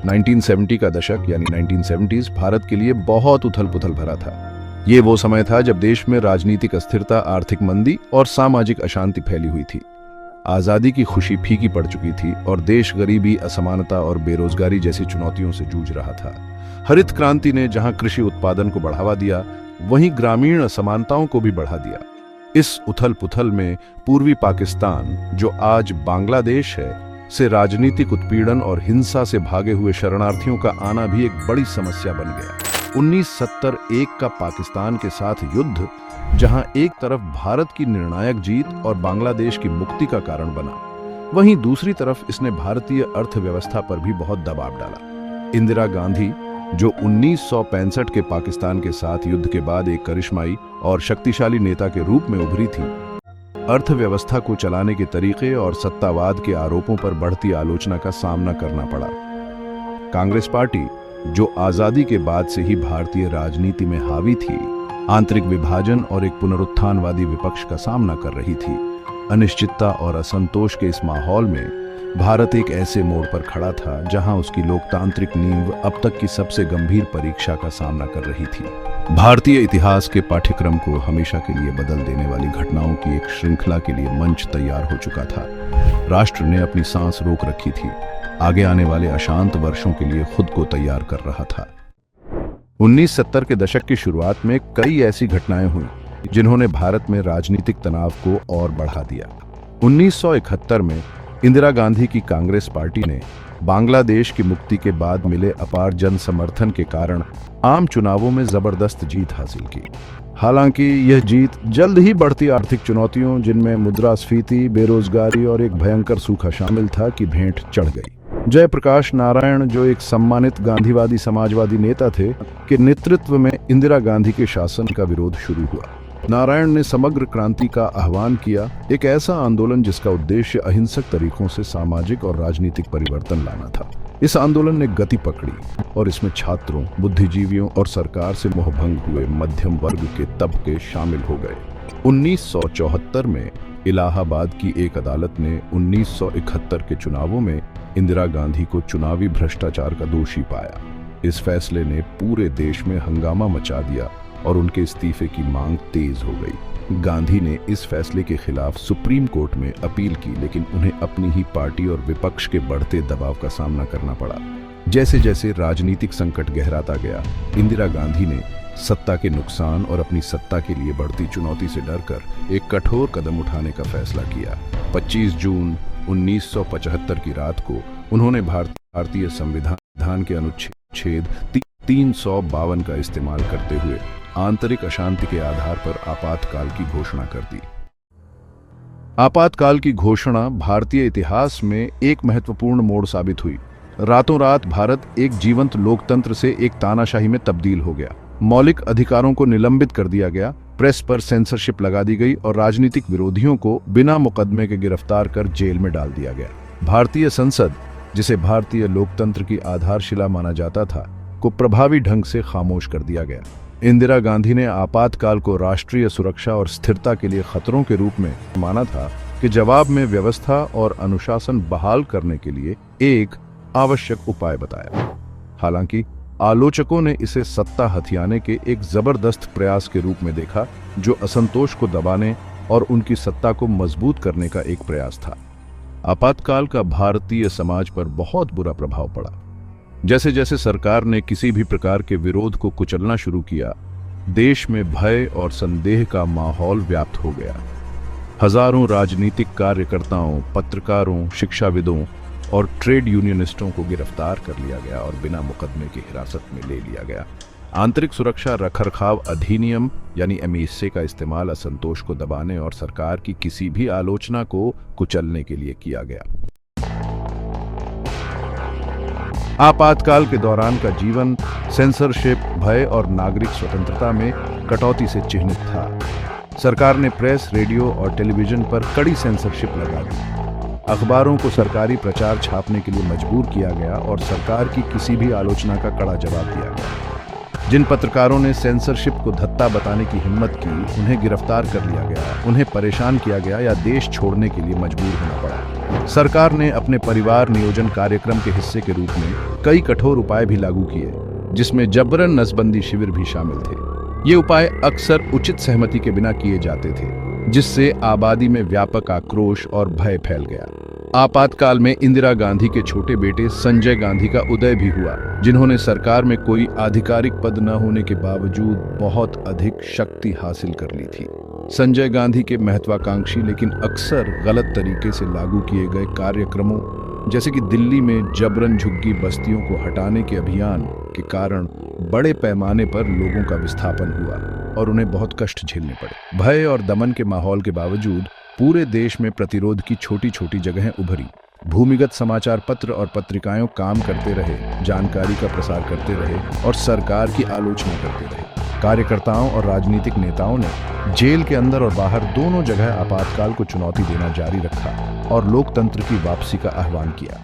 1970 का दशक यानी 1970s भारत के लिए बहुत उथल पुथल भरा था। ये वो समय था जब देश में राजनीतिक अस्थिरता, आर्थिक मंदी और सामाजिक अशांति फैली हुई थी। आजादी की खुशी फीकी पड़ चुकी थी और देश गरीबी, असमानता और बेरोजगारी जैसी चुनौतियों से जूझ रहा था। हरित क्रांति ने जहां कृषि उत्पादन को बढ़ावा दिया, वहीं ग्रामीण असमानताओं को भी बढ़ा दिया। इस उथल पुथल में पूर्वी पाकिस्तान, जो आज बांग्लादेश है, से राजनीतिक उत्पीड़न और हिंसा से भागे हुए शरणार्थियों का आना भी एक बड़ी समस्या बन गया। 1971 का पाकिस्तान के साथ युद्ध, जहां एक तरफ भारत की निर्णायक जीत और बांग्लादेश की मुक्ति का कारण बना, वहीं दूसरी तरफ इसने भारतीय अर्थव्यवस्था पर भी बहुत दबाव डाला। इंदिरा गांधी, जो 1965 के पाकिस्तान के साथ युद्ध के बाद एक करिश्माई और शक्तिशाली नेता के रूप में उभरी थी, अर्थव्यवस्था को चलाने के तरीके और सत्तावाद के आरोपों पर बढ़ती आलोचना का सामना करना पड़ा। कांग्रेस पार्टी, जो आजादी के बाद से ही भारतीय राजनीति में हावी थी, आंतरिक विभाजन और एक पुनरुत्थानवादी विपक्ष का सामना कर रही थी। अनिश्चितता और असंतोष के इस माहौल में भारत एक ऐसे मोड़ पर खड़ा था जहां उसकी लोकतांत्रिक नींव अब तक की सबसे गंभीर परीक्षा का सामना कर रही थी। भारतीय इतिहास के पाठ्यक्रम को हमेशा के लिए बदल देने वाली घटनाओं की एक श्रृंखला के लिए मंच तैयार हो चुका था। राष्ट्र ने अपनी सांस रोक रखी थी, आगे आने वाले अशांत वर्षों के लिए खुद को तैयार कर रहा था। 1970 के दशक की शुरुआत में कई ऐसी घटनाएं हुई जिन्होंने भारत में राजनीतिक तनाव को और बढ़ा दिया। 1971 में इंदिरा गांधी की कांग्रेस पार्टी ने बांग्लादेश की मुक्ति के बाद मिले अपार जन समर्थन के कारण आम चुनावों में जबरदस्त जीत हासिल की। हालांकि यह जीत जल्द ही बढ़ती आर्थिक चुनौतियों, जिनमें मुद्रास्फीति, बेरोजगारी और एक भयंकर सूखा शामिल था, की भेंट चढ़ गई। जयप्रकाश नारायण, जो एक सम्मानित गांधीवादी समाजवादी नेता थे, के नेतृत्व में इंदिरा गांधी के शासन का विरोध शुरू हुआ। नारायण ने समग्र क्रांति का आह्वान किया, एक ऐसा आंदोलन जिसका उद्देश्य अहिंसक तरीकों से सामाजिक और राजनीतिक परिवर्तन लाना था। इस आंदोलन ने गति पकड़ी और इसमें छात्रों, बुद्धिजीवियों और सरकार से मोहभंग हुए मध्यम वर्ग के तबके शामिल हो गए। 1974 में इलाहाबाद की एक अदालत ने 1971 के चुनावों में इंदिरा गांधी को चुनावी भ्रष्टाचार का दोषी पाया। इस फैसले ने पूरे देश में हंगामा मचा दिया और उनके इस्तीफे की मांग तेज हो गई। गांधी ने इस फैसले के खिलाफ सुप्रीम कोर्ट में अपील की, लेकिन उन्हें अपनी ही पार्टी और विपक्ष के बढ़ते दबाव का सामना करना पड़ा। जैसे जैसे राजनीतिक संकट गहराता गया, इंदिरा गांधी ने सत्ता के नुकसान और अपनी सत्ता के लिए बढ़ती चुनौती से डरकर एक कठोर कदम उठाने का फैसला किया। 25 जून 1975 की रात को उन्होंने भारतीय संविधान के अनुच्छेद 352 का इस्तेमाल करते हुए आंतरिक अशांति के आधार पर आपातकाल की घोषणा कर दी। आपातकाल की घोषणा भारतीय इतिहास में एक महत्वपूर्ण मोड़ साबित हुई। रातों रात भारत एक जीवंत लोकतंत्र से एक तानाशाही में तब्दील हो गया। मौलिक अधिकारों को निलंबित कर दिया गया, प्रेस पर सेंसरशिप लगा दी गई और राजनीतिक विरोधियों को बिना मुकदमे के गिरफ्तार कर जेल में डाल दिया गया। भारतीय संसद, जिसे भारतीय लोकतंत्र की आधारशिला माना जाता था, को प्रभावी ढंग से खामोश कर दिया गया। इंदिरा गांधी ने आपातकाल को राष्ट्रीय सुरक्षा और स्थिरता के लिए खतरों के रूप में माना था कि जवाब में व्यवस्था और अनुशासन बहाल करने के लिए एक आवश्यक उपाय बताया। हालांकि आलोचकों ने इसे सत्ता हथियाने के एक जबरदस्त प्रयास के रूप में देखा, जो असंतोष को दबाने और उनकी सत्ता को मजबूत करने का एक प्रयास था। आपातकाल का भारतीय समाज पर बहुत बुरा प्रभाव पड़ा। जैसे जैसे सरकार ने किसी भी प्रकार के विरोध को कुचलना शुरू किया, देश में भय और संदेह का माहौल व्याप्त हो गया। हजारों राजनीतिक कार्यकर्ताओं, पत्रकारों, शिक्षाविदों और ट्रेड यूनियनिस्टों को गिरफ्तार कर लिया गया और बिना मुकदमे की हिरासत में ले लिया गया। आंतरिक सुरक्षा रखरखाव अधिनियम यानी एमईएसए का इस्तेमाल असंतोष को दबाने और सरकार की किसी भी आलोचना को कुचलने के लिए किया गया। आपातकाल के दौरान का जीवन सेंसरशिप, भय और नागरिक स्वतंत्रता में कटौती से चिह्नित था। सरकार ने प्रेस, रेडियो और टेलीविजन पर कड़ी सेंसरशिप लगा दी। अखबारों को सरकारी प्रचार छापने के लिए मजबूर किया गया और सरकार की किसी भी आलोचना का कड़ा जवाब दिया गया। जिन पत्रकारों ने सेंसरशिप को धत्ता बताने की हिम्मत की, उन्हें गिरफ्तार कर लिया गया, उन्हें परेशान किया गया या देश छोड़ने के लिए मजबूर होना पड़ा। सरकार ने अपने परिवार नियोजन कार्यक्रम के हिस्से के रूप में कई कठोर उपाय भी लागू किए, जिसमें जबरन नसबंदी शिविर भी शामिल थे। ये उपाय अक्सर उचित सहमति के बिना किए जाते थे, जिससे आबादी में व्यापक आक्रोश और भय फैल गया। आपातकाल में इंदिरा गांधी के छोटे बेटे संजय गांधी का उदय भी हुआ, जिन्होंने सरकार में कोई आधिकारिक पद न होने के बावजूद बहुत अधिक शक्ति हासिल कर ली थी। संजय गांधी के महत्वाकांक्षी लेकिन अक्सर गलत तरीके से लागू किए गए कार्यक्रमों, जैसे कि दिल्ली में जबरन झुग्गी बस्तियों को हटाने के अभियान के कारण बड़े पैमाने पर लोगों का विस्थापन हुआ और उन्हें बहुत कष्ट झेलने पड़े। भय और दमन के माहौल के बावजूद पूरे देश में प्रतिरोध की छोटी छोटी जगहें उभरी। भूमिगत समाचार पत्र और पत्रिकाएं काम करते रहे, जानकारी का प्रसार करते रहे और सरकार की आलोचना करते रहे। कार्यकर्ताओं और राजनीतिक नेताओं ने जेल के अंदर और बाहर दोनों जगह आपातकाल को चुनौती देना जारी रखा और लोकतंत्र की वापसी का आह्वान किया।